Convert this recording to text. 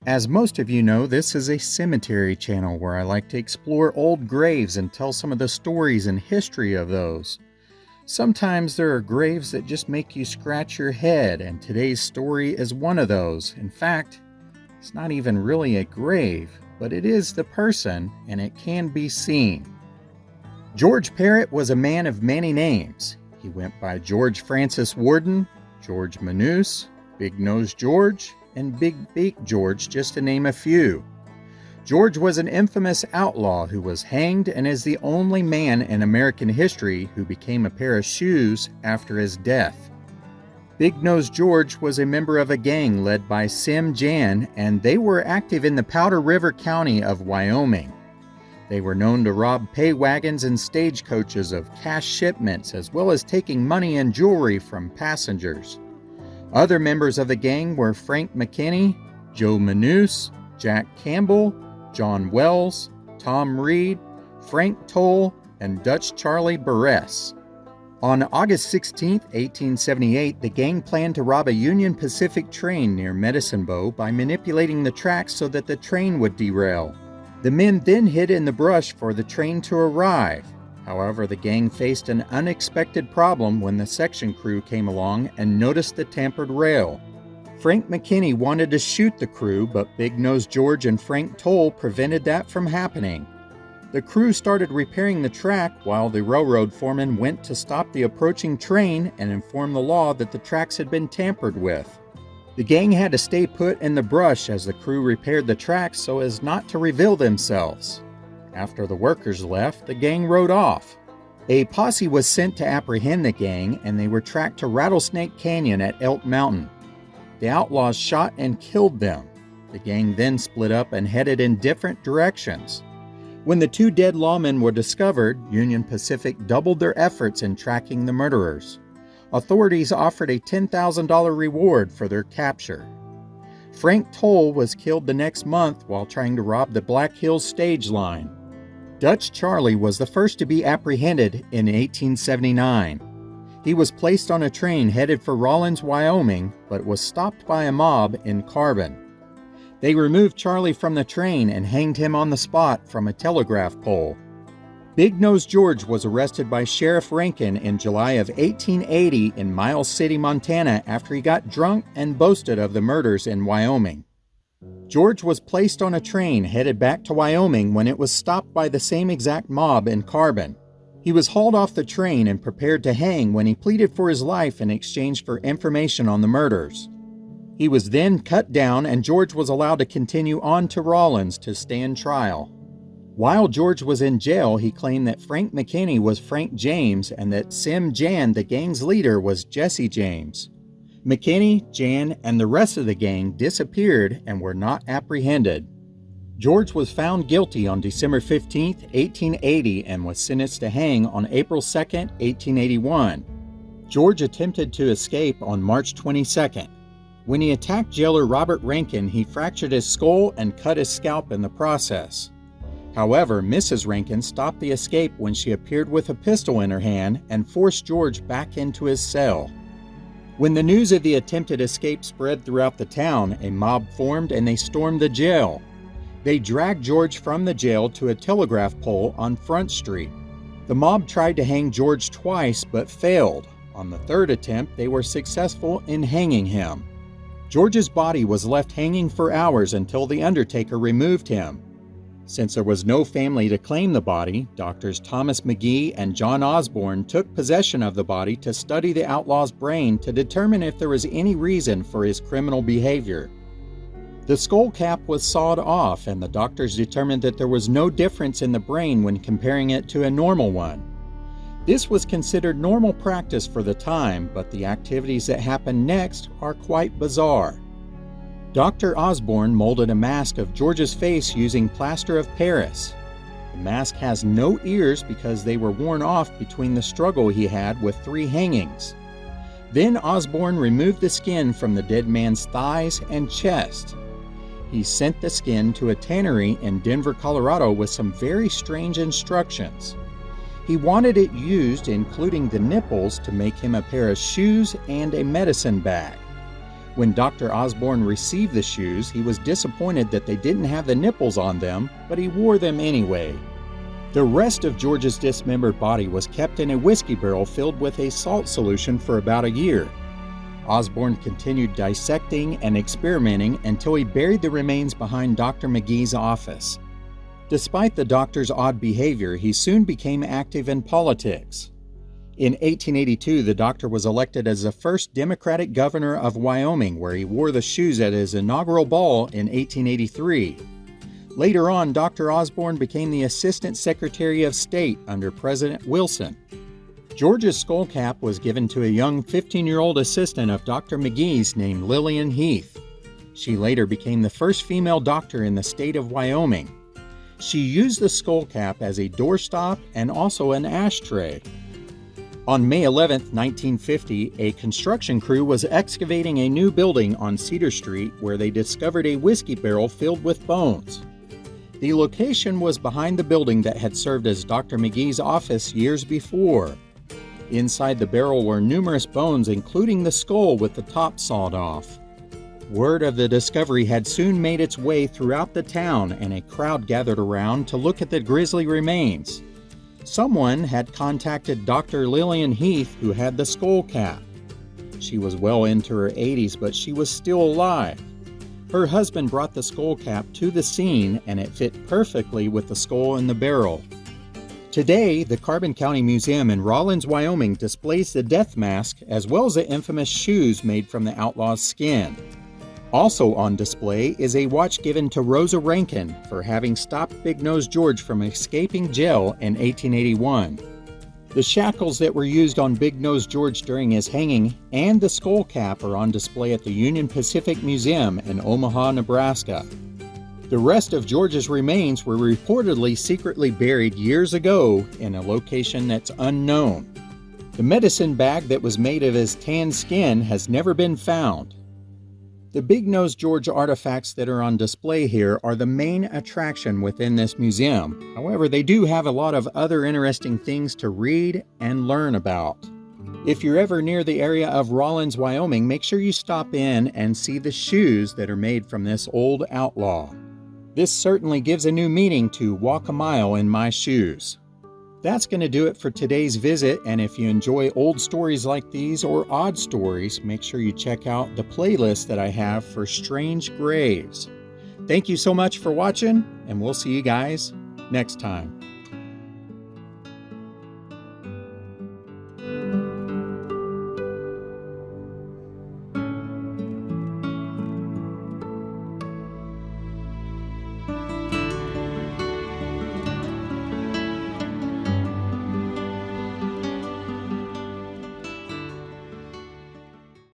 As most of you know, this is a cemetery channel where I like to explore old graves and tell some of the stories and history of those. Sometimes there are graves that just make you scratch your head, and today's story is one of those. In fact, it's not even really a grave, but it is the person, and it can be seen. George Parrott was a man of many names. He went by George Francis Warden, George Manus, Big Nose George, and Big Beak George, just to name a few. George was an infamous outlaw who was hanged and is the only man in American history who became a pair of shoes after his death. Big Nose George was a member of a gang led by Sim Jan, and they were active in the Powder River County of Wyoming. They were known to rob pay wagons and stagecoaches of cash shipments, as well as taking money and jewelry from passengers. Other members of the gang were Frank McKinney, Joe Manus, Jack Campbell, John Wells, Tom Reed, Frank Toll, and Dutch Charlie Barres. On August 16, 1878, the gang planned to rob a Union Pacific train near Medicine Bow by manipulating the tracks so that the train would derail. The men then hid in the brush for the train to arrive. However, the gang faced an unexpected problem when the section crew came along and noticed the tampered rail. Frank McKinney wanted to shoot the crew, but Big Nose George and Frank Toll prevented that from happening. The crew started repairing the track while the railroad foreman went to stop the approaching train and inform the law that the tracks had been tampered with. The gang had to stay put in the brush as the crew repaired the tracks so as not to reveal themselves. After the workers left, the gang rode off. A posse was sent to apprehend the gang, and they were tracked to Rattlesnake Canyon at Elk Mountain. The outlaws shot and killed them. The gang then split up and headed in different directions. When the two dead lawmen were discovered, Union Pacific doubled their efforts in tracking the murderers. Authorities offered a $10,000 reward for their capture. Frank Toll was killed the next month while trying to rob the Black Hills stage line. Dutch Charlie was the first to be apprehended in 1879. He was placed on a train headed for Rawlins, Wyoming, but was stopped by a mob in Carbon. They removed Charlie from the train and hanged him on the spot from a telegraph pole. Big Nose George was arrested by Sheriff Rankin in July of 1880 in Miles City, Montana, after he got drunk and boasted of the murders in Wyoming. George was placed on a train headed back to Wyoming when it was stopped by the same exact mob in Carbon. He was hauled off the train and prepared to hang when he pleaded for his life in exchange for information on the murders. He was then cut down, and George was allowed to continue on to Rawlins to stand trial. While George was in jail, he claimed that Frank McKinney was Frank James and that Sim Jan, the gang's leader, was Jesse James. McKinney, Jan, and the rest of the gang disappeared and were not apprehended. George was found guilty on December 15, 1880, and was sentenced to hang on April 2, 1881. George attempted to escape on March 22. When he attacked jailer Robert Rankin, he fractured his skull and cut his scalp in the process. However, Mrs. Rankin stopped the escape when she appeared with a pistol in her hand and forced George back into his cell. When the news of the attempted escape spread throughout the town, a mob formed and they stormed the jail. They dragged George from the jail to a telegraph pole on Front Street. The mob tried to hang George twice but failed. On the third attempt, they were successful in hanging him. George's body was left hanging for hours until the undertaker removed him. Since there was no family to claim the body, doctors Thomas McGee and John Osborne took possession of the body to study the outlaw's brain to determine if there was any reason for his criminal behavior. The skull cap was sawed off, and the doctors determined that there was no difference in the brain when comparing it to a normal one. This was considered normal practice for the time, but the activities that happened next are quite bizarre. Dr. Osborne molded a mask of George's face using plaster of Paris. The mask has no ears because they were worn off between the struggle he had with 3 hangings. Then Osborne removed the skin from the dead man's thighs and chest. He sent the skin to a tannery in Denver, Colorado with some very strange instructions. He wanted it used, including the nipples, to make him a pair of shoes and a medicine bag. When Dr. Osborne received the shoes, he was disappointed that they didn't have the nipples on them, but he wore them anyway. The rest of George's dismembered body was kept in a whiskey barrel filled with a salt solution for about a year. Osborne continued dissecting and experimenting until he buried the remains behind Dr. McGee's office. Despite the doctor's odd behavior, he soon became active in politics. In 1882, the doctor was elected as the first Democratic governor of Wyoming, where he wore the shoes at his inaugural ball in 1883. Later on, Dr. Osborne became the Assistant Secretary of State under President Wilson. George's skull cap was given to a young 15-year-old assistant of Dr. McGee's named Lillian Heath. She later became the first female doctor in the state of Wyoming. She used the skull cap as a doorstop and also an ashtray. On May 11, 1950, a construction crew was excavating a new building on Cedar Street where they discovered a whiskey barrel filled with bones. The location was behind the building that had served as Dr. McGee's office years before. Inside the barrel were numerous bones, including the skull with the top sawed off. Word of the discovery had soon made its way throughout the town, and a crowd gathered around to look at the grisly remains. Someone had contacted Dr. Lillian Heath, who had the skull cap. She was well into her 80s, but she was still alive. Her husband brought the skull cap to the scene, and it fit perfectly with the skull in the barrel. Today, the Carbon County Museum in Rawlins, Wyoming displays the death mask as well as the infamous shoes made from the outlaw's skin. Also on display is a watch given to Rosa Rankin for having stopped Big Nose George from escaping jail in 1881. The shackles that were used on Big Nose George during his hanging and the skull cap are on display at the Union Pacific Museum in Omaha, Nebraska. The rest of George's remains were reportedly secretly buried years ago in a location that's unknown. The medicine bag that was made of his tanned skin has never been found. The Big Nose George artifacts that are on display here are the main attraction within this museum. However, they do have a lot of other interesting things to read and learn about. If you're ever near the area of Rawlins, Wyoming, make sure you stop in and see the shoes that are made from this old outlaw. This certainly gives a new meaning to walk a mile in my shoes. That's going to do it for today's visit, and if you enjoy old stories like these or odd stories, make sure you check out the playlist that I have for strange graves. Thank you so much for watching, and we'll see you guys next time.